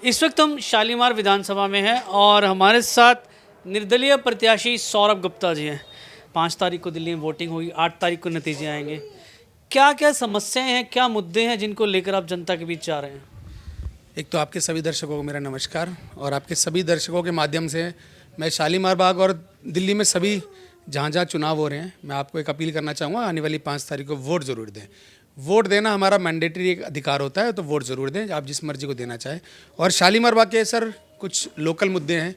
इस वक्त हम शालीमार विधानसभा में हैं और हमारे साथ निर्दलीय प्रत्याशी सौरभ गुप्ता जी हैं। 5 तारीख को दिल्ली में वोटिंग होगी, 8 तारीख को नतीजे आएंगे। क्या क्या समस्याएं हैं, क्या मुद्दे हैं जिनको लेकर आप जनता के बीच जा रहे हैं? एक तो आपके सभी दर्शकों को मेरा नमस्कार और आपके सभी दर्शकों के माध्यम से मैं शालीमार बाग और दिल्ली में सभी जहाँ जहाँ चुनाव हो रहे हैं, मैं आपको एक अपील करना चाहूँगा, आने वाली 5 तारीख को वोट ज़रूर दें। वोट देना हमारा मैंडेटरी एक अधिकार होता है, तो वोट ज़रूर दें, आप जिस मर्जी को देना चाहें। और शालीमार बाग के सर कुछ लोकल मुद्दे हैं।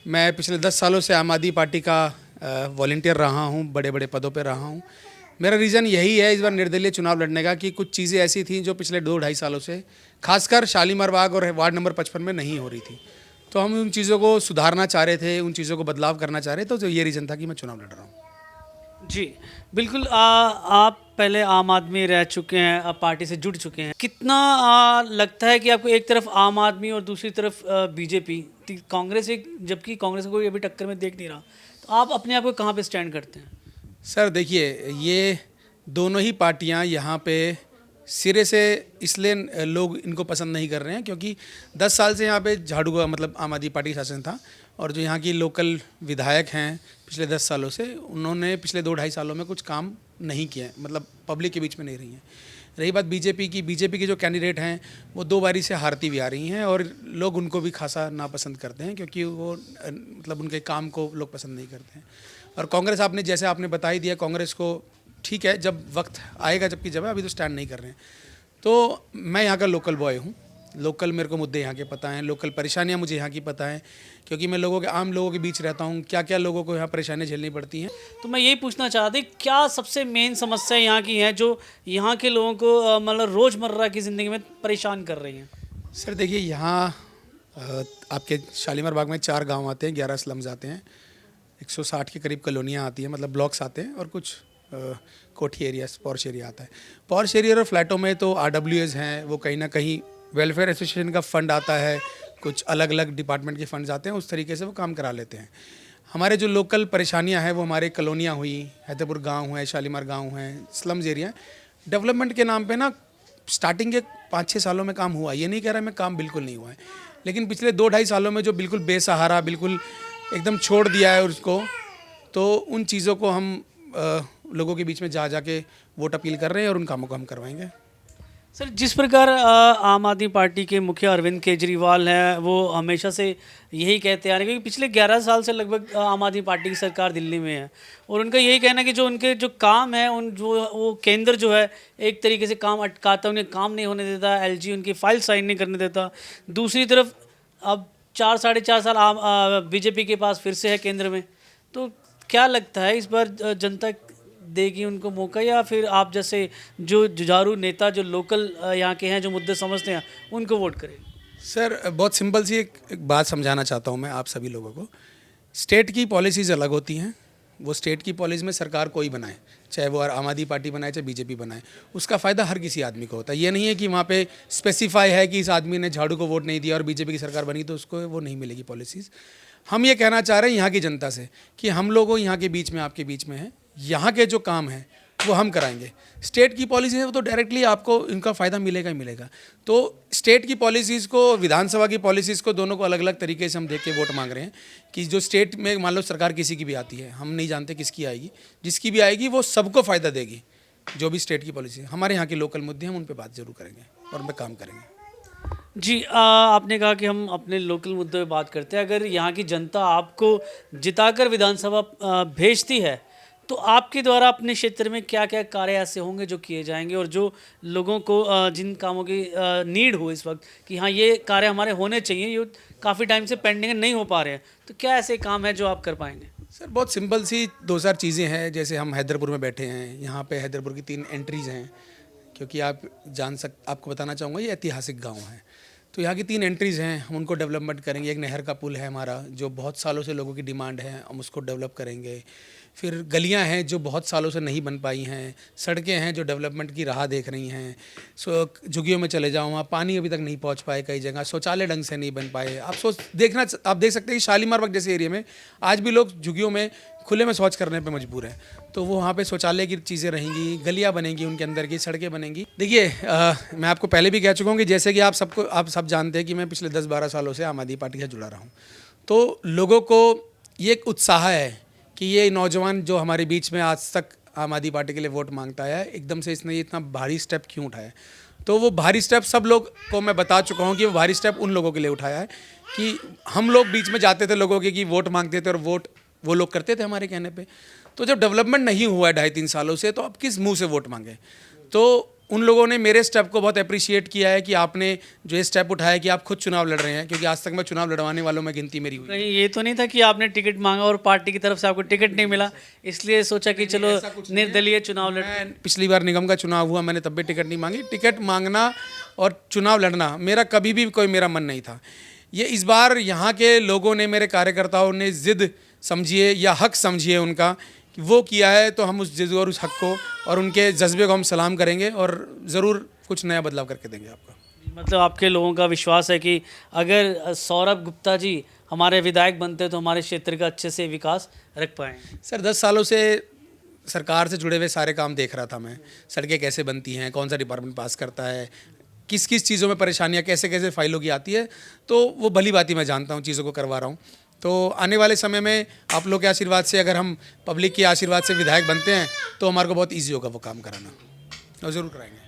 मैं पिछले 10 सालों से आम आदमी पार्टी का वॉलंटियर रहा हूँ, बड़े बड़े पदों पर रहा हूँ। मेरा रीज़न यही है इस बार निर्दलीय चुनाव लड़ने का कि कुछ चीज़ें ऐसी थी जो पिछले 2-2.5 सालों से खासकर शालीमार बाग और वार्ड नंबर 55 में नहीं हो रही थी। तो हम उन चीज़ों को सुधारना चाह रहे थे, उन चीज़ों को बदलाव करना चाह रहे थे, तो ये रीज़न था कि मैं चुनाव लड़ रहा हूँ। जी बिल्कुल। आप पहले आम आदमी रह चुके हैं, आप पार्टी से जुड़ चुके हैं। कितना लगता है कि आपको एक तरफ आम आदमी और दूसरी तरफ बीजेपी, कांग्रेस एक, जबकि कांग्रेस को कोई अभी टक्कर में देख नहीं रहा, तो आप अपने आप को कहाँ पे स्टैंड करते हैं? सर देखिए, ये दोनों ही पार्टियां यहाँ पे सिरे से इसलिए लोग इनको पसंद नहीं कर रहे हैं क्योंकि 10 साल से यहाँ पे झाड़ू का मतलब आम आदमी पार्टी का शासन था, और जो यहाँ की लोकल विधायक हैं पिछले 10 सालों से, उन्होंने पिछले 2-2.5 सालों में कुछ काम नहीं किए हैं, मतलब पब्लिक के बीच में नहीं रही हैं। रही बात बीजेपी की जो कैंडिडेट हैं वो 2 बारी से हारती भी आ रही हैं और लोग उनको भी खासा नापसंद करते हैं क्योंकि वो मतलब उनके काम को लोग पसंद नहीं करते हैं। और कांग्रेस, जैसे आपने बता ही दिया, कांग्रेस को ठीक है, जब वक्त आएगा, जबकि जब अभी तो स्टैंड नहीं कर रहे हैं। तो मैं यहाँ का लोकल बॉय हूँ, लोकल मेरे को मुद्दे यहाँ के पता हैं, लोकल परेशानियाँ मुझे यहाँ की पता हैं, क्योंकि मैं आम लोगों के बीच रहता हूँ, क्या क्या लोगों को यहाँ परेशानियाँ झेलनी पड़ती हैं। तो मैं यही पूछना चाहती, क्या सबसे मेन समस्या यहाँ की है जो यहाँ के लोगों को मतलब रोज़मर्रा की ज़िंदगी में परेशान कर रही हैं? सर देखिए, यहाँ आपके शालीमार बाग में 4 गाँव आते हैं, 11 स्लम्स आते हैं, 160 के करीब कॉलोनियाँ आती हैं, मतलब ब्लॉक्स आते हैं, और कुछ कोठी एरिया, पॉर्श एरिया आता है। पॉर्श एरिया और फ्लैटों में तो RWAs हैं, वो कहीं ना कहीं वेलफेयर एसोसिएशन का फंड आता है, कुछ अलग अलग डिपार्टमेंट के फंड्स आते हैं, उस तरीके से वो काम करा लेते हैं। हमारे जो लोकल परेशानियां हैं वो हमारे कॉलोनियाँ हुई, हैदरपुर गांव है, शालीमार गांव है, स्लम्स एरिया। डेवलपमेंट के नाम पे ना स्टार्टिंग के 5-6 सालों में काम हुआ, ये नहीं कह रहा मैं काम बिल्कुल नहीं हुआ है, लेकिन पिछले 2-2.5 सालों में जो बिल्कुल बेसहारा, बिल्कुल एकदम छोड़ दिया है उसको, तो उन चीज़ों को हम लोगों के बीच में जा के वोट अपील कर रहे हैं और उन कामों को हम करवाएंगे। सर, जिस प्रकार आम आदमी पार्टी के मुखिया अरविंद केजरीवाल हैं, वो हमेशा से यही कहते आ रहे हैं, क्योंकि पिछले 11 साल से लगभग आम आदमी पार्टी की सरकार दिल्ली में है, और उनका यही कहना है कि जो उनके जो काम है, उन जो वो केंद्र जो है एक तरीके से काम अटकाता, उन्हें काम नहीं होने देता, LG उनकी फाइल साइन नहीं करने देता। दूसरी तरफ अब 4-4.5 साल बीजेपी के पास फिर से है केंद्र में। तो क्या लगता है इस बार जनता देगी उनको मौका, या फिर आप जैसे जो जुझारू नेता जो लोकल यहाँ के हैं, जो मुद्दे समझते हैं, उनको वोट करें? सर बहुत सिंपल सी एक बात समझाना चाहता हूँ मैं आप सभी लोगों को। स्टेट की पॉलिसीज़ अलग होती हैं, वो स्टेट की पॉलिसी में सरकार कोई बनाए, चाहे वो आम आदमी पार्टी बनाए चाहे बीजेपी बनाए, उसका फ़ायदा हर किसी आदमी को होता है। ये नहीं है कि वहाँ पे स्पेसिफाई है कि इस आदमी ने झाड़ू को वोट नहीं दिया और बीजेपी की सरकार बनी तो उसको वो नहीं मिलेगी पॉलिसीज़। हम ये कहना चाह रहे हैं यहाँ की जनता से कि हम लोगों यहाँ के बीच में, आपके बीच में है, यहाँ के जो काम हैं वो हम कराएंगे। स्टेट की पॉलिसी है वो तो डायरेक्टली आपको इनका फ़ायदा मिलेगा ही मिलेगा। तो स्टेट की पॉलिसीज़ को, विधानसभा की पॉलिसीज़ को, दोनों को अलग अलग तरीके से हम देख के वोट मांग रहे हैं कि जो स्टेट में मान लो सरकार किसी की भी आती है, हम नहीं जानते किसकी आएगी, जिसकी भी आएगी वो सबको फ़ायदा देगी। जो भी स्टेट की पॉलिसी, हमारे यहाँ के लोकल मुद्दे हम उन पर बात ज़रूर करेंगे और उन पर काम करेंगे। जी, आपने कहा कि हम अपने लोकल मुद्दों पे बात करते हैं। अगर यहाँ की जनता आपको जिताकर विधानसभा भेजती है, तो आपके द्वारा अपने क्षेत्र में क्या क्या कार्य ऐसे होंगे जो किए जाएंगे, और जो लोगों को जिन कामों की नीड हो इस वक्त कि हाँ ये कार्य हमारे होने चाहिए, ये काफ़ी टाइम से पेंडिंग नहीं हो पा रहे हैं, तो क्या ऐसे काम है जो आप कर पाएंगे? सर बहुत सिंपल सी 2-4 चीज़ें हैं। जैसे हम हैदरपुर में बैठे हैं, यहाँ पे हैदरपुर की 3 एंट्रीज़ हैं, क्योंकि आपको बताना चाहूँगा ये ऐतिहासिक गांव है, तो यहाँ की 3 एंट्रीज़ हैं, हम उनको डेवलपमेंट करेंगे। एक नहर का पुल है हमारा जो बहुत सालों से लोगों की डिमांड है, हम उसको डेवलप करेंगे। फिर गलियां हैं जो बहुत सालों से नहीं बन पाई हैं, सड़कें हैं जो डेवलपमेंट की राह देख रही हैं। झुग्गियों में चले जाओ, वहाँ पानी अभी तक नहीं पहुँच पाए, कई जगह शौचालय ढंग से नहीं बन पाए। आप देख सकते हैं कि शालीमार बाग जैसे एरिया में आज भी लोग झुग्गियों में खुले में शौच करने पे मजबूर हैं। तो वो वहाँ पे शौचालय की चीज़ें रहेंगी, गलियाँ बनेंगी, उनके अंदर की सड़कें बनेंगी। देखिए मैं आपको पहले भी कह चुका हूँ कि जैसे कि आप सब जानते हैं कि मैं पिछले 10-12 सालों से आम आदमी पार्टी से जुड़ा रहा हूँ। तो लोगों को ये एक उत्साह है कि ये नौजवान जो हमारे बीच में आज तक आम आदमी पार्टी के लिए वोट मांगता है, एकदम से इसने इतना भारी स्टेप क्यों उठाया। तो वो भारी स्टेप सब लोग को मैं बता चुका हूँ कि वो भारी स्टेप उन लोगों के लिए उठाया है कि हम लोग बीच में जाते थे लोगों के कि वोट मांगते थे और वोट वो लोग करते थे हमारे कहने पे। तो जब डेवलपमेंट नहीं हुआ है 2.5-3 सालों से, तो अब किस मुंह से वोट मांगे। तो उन लोगों ने मेरे स्टेप को बहुत अप्रिशिएट किया है कि आपने जो ये स्टेप उठाया कि आप खुद चुनाव लड़ रहे हैं, क्योंकि आज तक मैं चुनाव लड़वाने वालों में गिनती मेरी हुई। कहीं ये तो नहीं था कि आपने टिकट मांगा और पार्टी की तरफ से आपको टिकट नहीं मिला, इसलिए सोचा कि चलो निर्दलीय चुनाव लड़। मैं पिछली बार निगम का चुनाव हुआ, मैंने तब भी टिकट नहीं मांगी। टिकट मांगना और चुनाव लड़ना मेरा कभी भी कोई मेरा मन नहीं था। ये इस बार यहाँ के लोगों ने, मेरे कार्यकर्ताओं ने जिद समझिए या हक समझिए उनका कि वो किया है, तो हम उस जिद और उस हक को और उनके जज्बे को हम सलाम करेंगे और ज़रूर कुछ नया बदलाव करके देंगे आपको। मतलब आपके लोगों का विश्वास है कि अगर सौरभ गुप्ता जी हमारे विधायक बनते तो हमारे क्षेत्र का अच्छे से विकास रख पाएंगे। सर 10 सालों से सरकार से जुड़े हुए सारे काम देख रहा था मैं। सड़कें कैसे बनती हैं, कौन सा डिपार्टमेंट पास करता है, किस किस चीज़ों में परेशानियाँ कैसे कैसे फाइलों की आती है, तो वो भली भांति मैं जानता हूँ, चीज़ों को करवा रहा हूँ। तो आने वाले समय में आप लोग के आशीर्वाद से, अगर हम पब्लिक के आशीर्वाद से विधायक बनते हैं, तो हमारे को बहुत ईजी होगा वो काम कराना, और ज़रूर कराएंगे।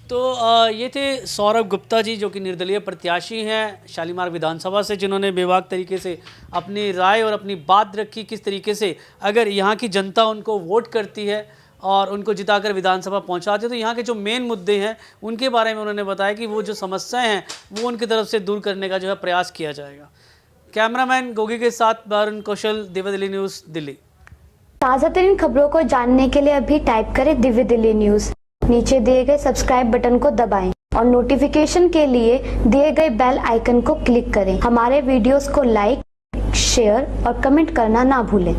तो ये थे सौरभ गुप्ता जी, जो कि निर्दलीय प्रत्याशी हैं शालीमार विधानसभा से, जिन्होंने बेबाक तरीके से अपनी राय और अपनी बात रखी, किस तरीके से अगर यहाँ की जनता उनको वोट करती है और उनको जिताकर विधानसभा पहुँचाते तो यहाँ के जो मेन मुद्दे हैं उनके बारे में उन्होंने बताया कि वो जो समस्याएं हैं वो उनकी तरफ से दूर करने का जो है प्रयास किया जाएगा। कैमरामैन गोगी के साथ वरुण कौशल, दिव्य दिल्ली न्यूज़, दिल्ली। ताज़ा तरीन खबरों को जानने के लिए अभी टाइप करें दिव्य दिल्ली न्यूज़, नीचे दिए गए सब्सक्राइब बटन को दबाएं और नोटिफिकेशन के लिए दिए गए बेल आइकन को क्लिक करें। हमारे वीडियोस को लाइक, शेयर और कमेंट करना ना भूलें।